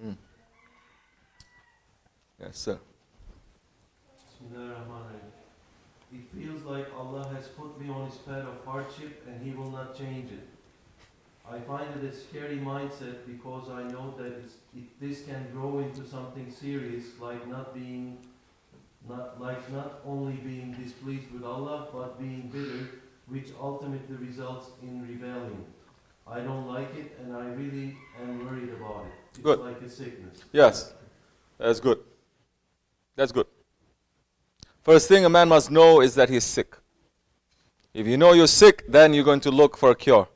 Mm. Yes, sir. Bismillahirrahmanirrahim. It feels like Allah has put me on his path of hardship and he will not change it. I find it a scary mindset because I know that this can grow into something serious, like not only being displeased with Allah, but being bitter, which ultimately results in rebellion. I don't like it, and I really am worried about it. It's Good. like a sickness. Yes, that's good. That's good. First thing a man must know is that he's sick. If you know you're sick, then you're going to look for a cure.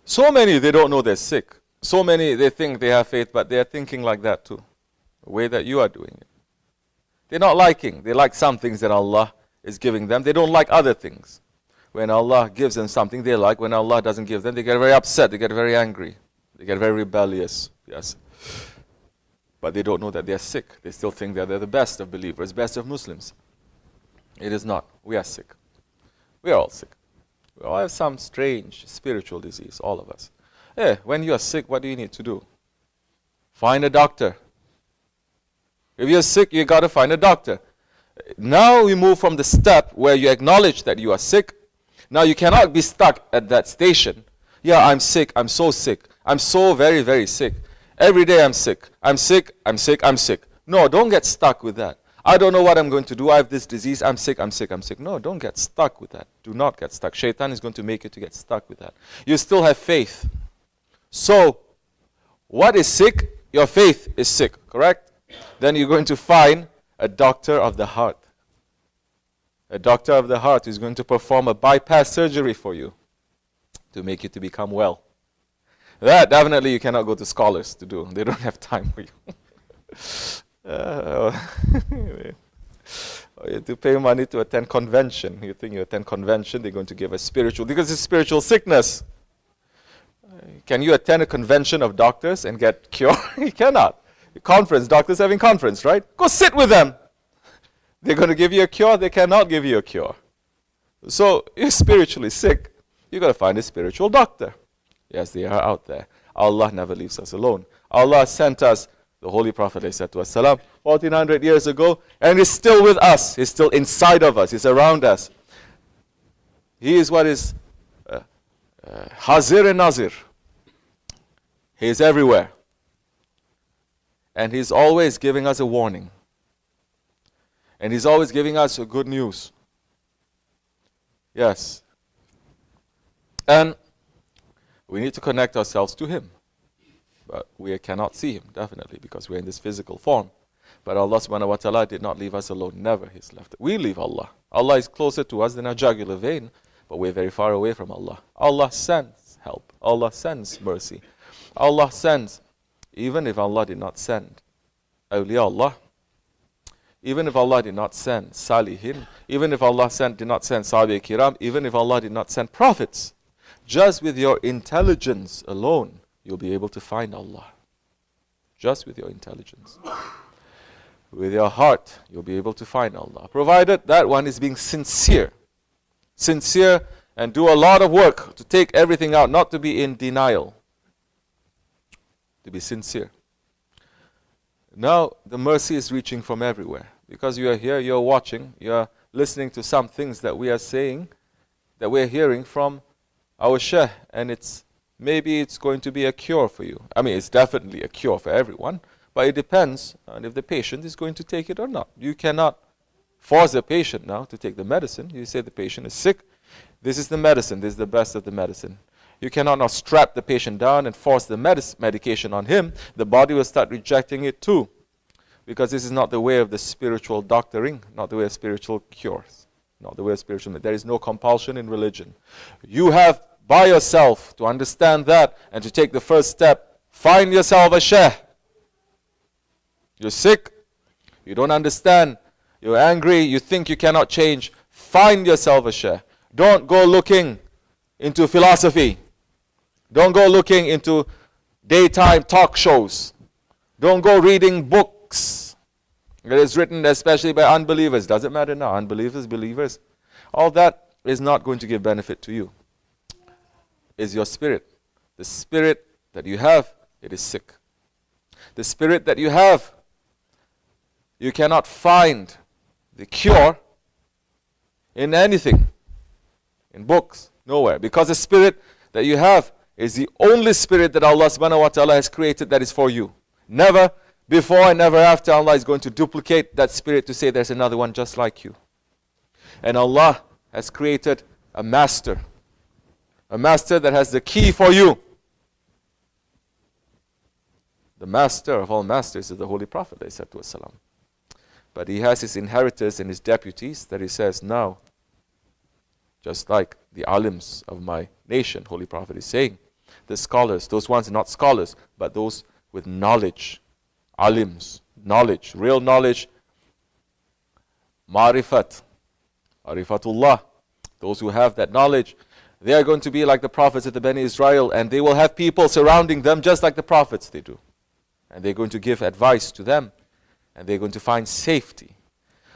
So many, they don't know they're sick. So many, they think they have faith, but they're thinking like that too. The way that you are doing it. They're not liking. They like some things that Allah is giving them. They don't like other things. When Allah gives them something they like, when Allah doesn't give them, they get very upset. They get very angry. They get very rebellious. Yes. But they don't know that they're sick. They still think that they're the best of believers, best of Muslims. It is not. We are sick. We are all sick. We all have some strange spiritual disease, all of us. When you are sick, what do you need to do? Find a doctor. If you're sick, you got to find a doctor. Now we move from the step where you acknowledge that you are sick. Now you cannot be stuck at that station. Yeah, I'm sick. I'm so sick. I'm so very, very sick. Every day I'm sick. I'm sick. I'm sick. I'm sick. No, don't get stuck with that. I don't know what I'm going to do. I have this disease. I'm sick. I'm sick. I'm sick. No, don't get stuck with that. Do not get stuck. Shaitan is going to make you to get stuck with that. You still have faith. So, what is sick? Your faith is sick, correct? Then you're going to find a doctor of the heart. A doctor of the heart is going to perform a bypass surgery for you to make you to become well. That definitely you cannot go to scholars to do. They don't have time for you. You have to pay money to attend convention. You think you attend convention, they're going to give a spiritual, because it's spiritual sickness. Can you attend a convention of doctors and get cured? You cannot. Conference, doctors having conference, right? Go sit with them. They're going to give you a cure, they cannot give you a cure. So, you're spiritually sick, you've got to find a spiritual doctor. Yes, they are out there. Allah never leaves us alone. Allah sent us the Holy Prophet ﷺ 1400 years ago, and he's still with us. He's still inside of us. He's around us. He is what is Hazir and Nazir. He is everywhere. And he's always giving us a warning. And he's always giving us a good news. Yes. And we need to connect ourselves to him. But we cannot see him, definitely, because we're in this physical form. But Allah subhanahu wa ta'ala did not leave us alone. Never He's left. We leave Allah. Allah is closer to us than our jugular vein, but we're very far away from Allah. Allah sends help. Allah sends mercy. Allah sends, even if Allah did not send awliya Allah, even if Allah did not send salihin, even if Allah did not send sahabi kiram, even if Allah did not send prophets, just with your intelligence alone, you'll be able to find Allah. Just with your intelligence. With your heart, you'll be able to find Allah. Provided that one is being sincere. Sincere and do a lot of work to take everything out, not to be in denial. To be sincere. Now, the mercy is reaching from everywhere. Because you are here, you are watching, you are listening to some things that we are saying, that we are hearing from our Shaykh, and maybe it's going to be a cure for you. I mean, it's definitely a cure for everyone, but it depends on if the patient is going to take it or not. You cannot force the patient now to take the medicine. You say the patient is sick, this is the medicine, this is the best of the medicine. You cannot now strap the patient down and force the medication on him. The body will start rejecting it too. Because this is not the way of the spiritual doctoring, not the way of spiritual cures, not the way of spiritual medicine. There is no compulsion in religion. You have by yourself to understand that and to take the first step. Find yourself a shaykh. You're sick, you don't understand, you're angry, you think you cannot change. Find yourself a shaykh. Don't go looking into philosophy. Don't go looking into daytime talk shows. Don't go reading books. It is written especially by unbelievers. Doesn't matter now, unbelievers, believers. All that is not going to give benefit to you. Is your spirit. The spirit that you have, it is sick. The spirit that you have, you cannot find the cure in anything, in books, nowhere. Because the spirit that you have is the only spirit that Allah subhanahu wa ta'ala has created that is for you. Never before and never after Allah is going to duplicate that spirit to say there's another one just like you. And Allah has created a master that has the key for you. The master of all masters is the Holy Prophet ﷺ. But he has his inheritors and his deputies that he says, now, just like the alims of my nation, Holy Prophet is saying, the scholars, those ones not scholars, but those with knowledge, alims, knowledge, real knowledge, marifat, arifatullah, those who have that knowledge, they are going to be like the prophets of the Bani Israel, and they will have people surrounding them just like the prophets they do. And they're going to give advice to them, and they're going to find safety.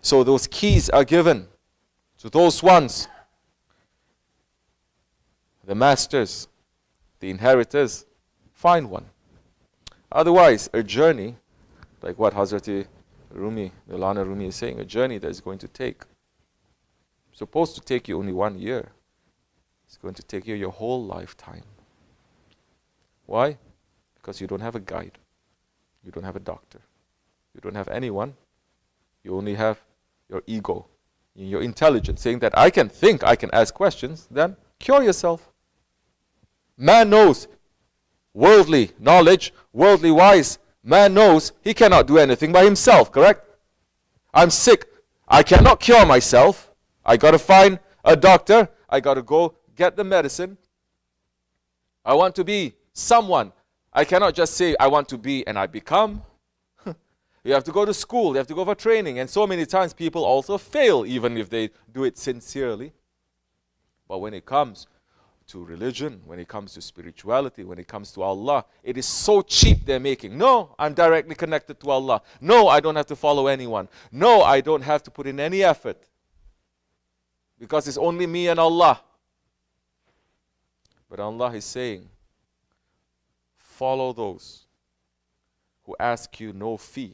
So those keys are given to those ones, the masters, the inheritors. Find one. Otherwise, a journey, like what Hazrati Rumi, Maulana Rumi is saying, a journey that is going to take, supposed to take you only 1 year, it's going to take you your whole lifetime. Why? Because you don't have a guide. You don't have a doctor. You don't have anyone. You only have your ego, your intelligence, saying that I can think, I can ask questions. Then cure yourself. Man knows worldly knowledge, worldly wise. Man knows he cannot do anything by himself, correct? I'm sick. I cannot cure myself. I got to find a doctor. I got to go get the medicine. I want to be someone. I cannot just say I want to be and I become. You have to go to school. You have to go for training. And so many times people also fail even if they do it sincerely. But when it comes to religion, when it comes to spirituality, when it comes to Allah, it is so cheap they're making. No, I'm directly connected to Allah. No, I don't have to follow anyone. No, I don't have to put in any effort. Because it's only me and Allah. But Allah is saying, follow those who ask you no fee.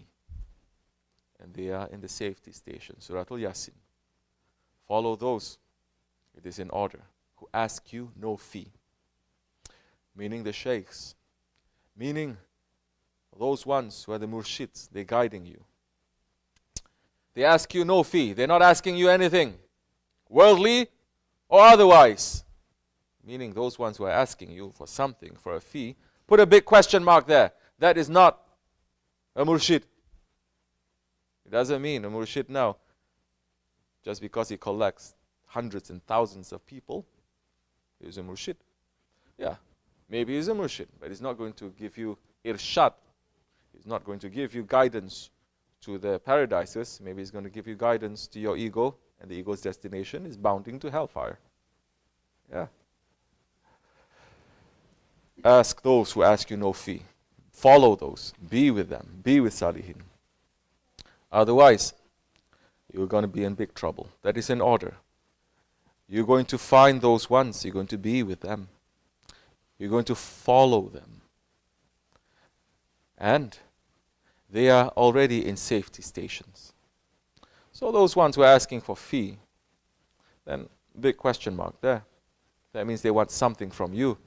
And they are in the safety station. Surah Al-Yasin. Follow those, it is in order, who ask you no fee. Meaning the sheikhs. Meaning those ones who are the murshids, they're guiding you. They ask you no fee. They're not asking you anything, worldly or otherwise. Meaning those ones who are asking you for something, for a fee, put a big question mark there. That is not a murshid. It doesn't mean a murshid now, just because he collects hundreds and thousands of people, he's a murshid. Yeah, maybe he's a murshid, but he's not going to give you irshad. He's not going to give you guidance to the paradises. Maybe he's going to give you guidance to your ego, and the ego's destination is bounding to hellfire. Yeah. Ask those who ask you no fee. Follow those. Be with them. Be with Salihin. Otherwise, you're going to be in big trouble. That is in order. You're going to find those ones. You're going to be with them. You're going to follow them. And they are already in safety stations. So those ones who are asking for fee, then big question mark there. That means they want something from you.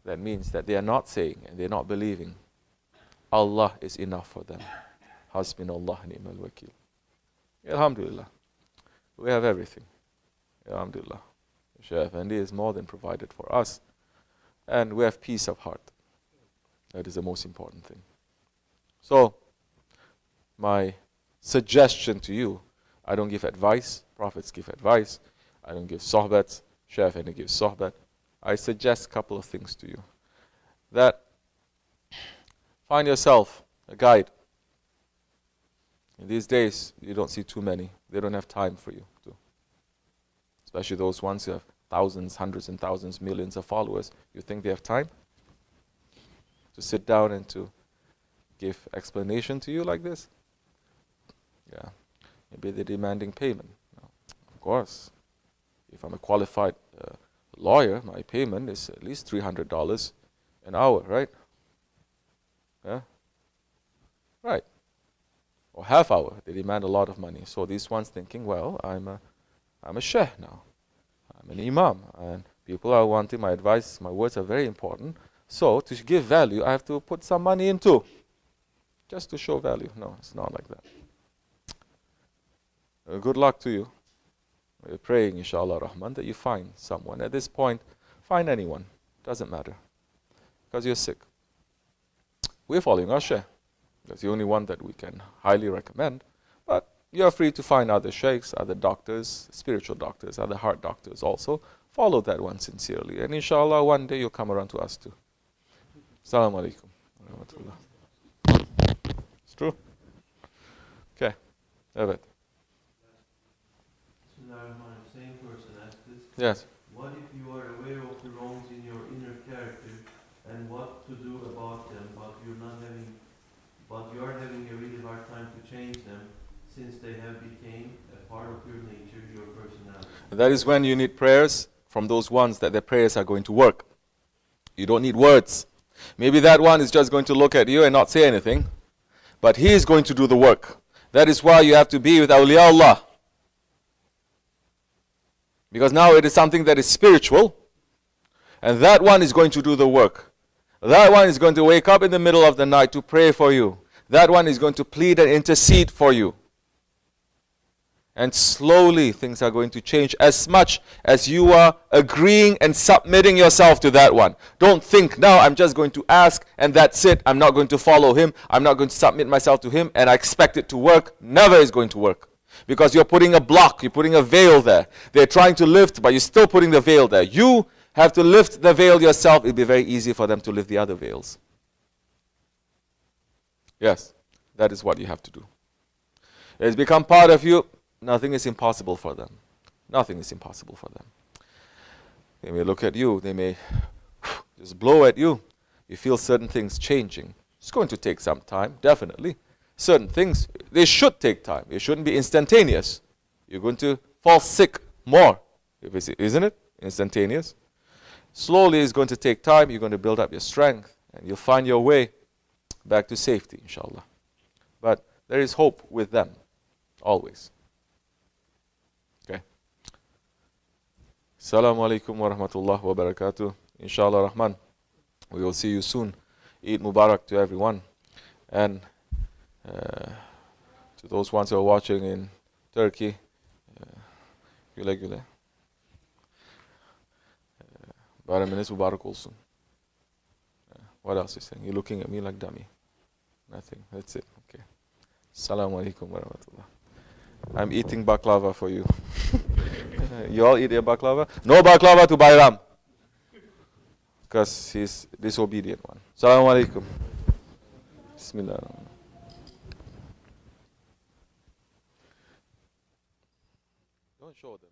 That means that they are not saying and they are not believing Allah is enough for them. Hasbunallah ni'mal wakil. Alhamdulillah. We have everything. Alhamdulillah. Shaykh Effendi is more than provided for us. And we have peace of heart. That is the most important thing. So, my suggestion to you, I don't give advice. Prophets give advice. I don't give sohbats. Shaykh Effendi gives sohbat. I suggest a couple of things to you. That find yourself a guide. In these days, you don't see too many. They don't have time for you. Especially those ones who have thousands, hundreds and thousands, millions of followers. You think they have time to sit down and to give explanation to you like this? Yeah. Maybe they're demanding payment. No. Of course. If I'm a qualified lawyer, my payment is at least $300 an hour, right? Yeah. Right. Or half hour. They demand a lot of money. So these ones thinking, well, I'm a sheikh now. I'm an imam. And people are wanting my advice. My words are very important. So to give value, I have to put some money into. Just to show value. No, it's not like that. Good luck to you. We're praying, inshallah rahman, that you find someone. At this point, find anyone. Doesn't matter. Because you're sick. We're following our sheikh. That's the only one that we can highly recommend. But you're free to find other sheikhs, other doctors, spiritual doctors, other heart doctors also. Follow that one sincerely. And inshallah, one day you'll come around to us too. Assalamu alaikum. It's true? Okay. Have it. Same person asked this. Yes. What if you are aware of the wrongs in your inner character and what to do about them, but you are having a really hard time to change them since they have become a part of your nature, your personality? That is when you need prayers from those ones that their prayers are going to work. You don't need words. Maybe that one is just going to look at you and not say anything, but he is going to do the work. That is why you have to be with awliya Allah. Because now it is something that is spiritual, and that one is going to do the work. That one is going to wake up in the middle of the night to pray for you. That one is going to plead and intercede for you. And slowly things are going to change as much as you are agreeing and submitting yourself to that one. Don't think, now I'm just going to ask and that's it. I'm not going to follow him. I'm not going to submit myself to him and I expect it to work. Never is going to work. Because you're putting a block, you're putting a veil there. They're trying to lift, but you're still putting the veil there. You have to lift the veil yourself. It'll be very easy for them to lift the other veils. Yes, that is what you have to do. It's become part of you. Nothing is impossible for them. Nothing is impossible for them. They may look at you. They may just blow at you. You feel certain things changing. It's going to take some time, definitely. Certain things, they should take time. It shouldn't be instantaneous. You're going to fall sick more, isn't it? Instantaneous. Slowly it's going to take time. You're going to build up your strength and you'll find your way back to safety, inshallah. But there is hope with them, always. Okay. Assalamu alaikum wa rahmatullah wa barakatuh. Inshallah Rahman. We will see you soon. Eid Mubarak to everyone. And to those ones who are watching in Turkey, güle güle. Bayramınız mübarek olsun. What else is saying? You're looking at me like dummy. Nothing. That's it. Okay. Assalamu alaikum wa rahmatullah. I'm eating baklava for you. You all eat your baklava? No baklava to Bayram. Because he's disobedient one. Assalamu alaikum. Bismillah. Don't show them.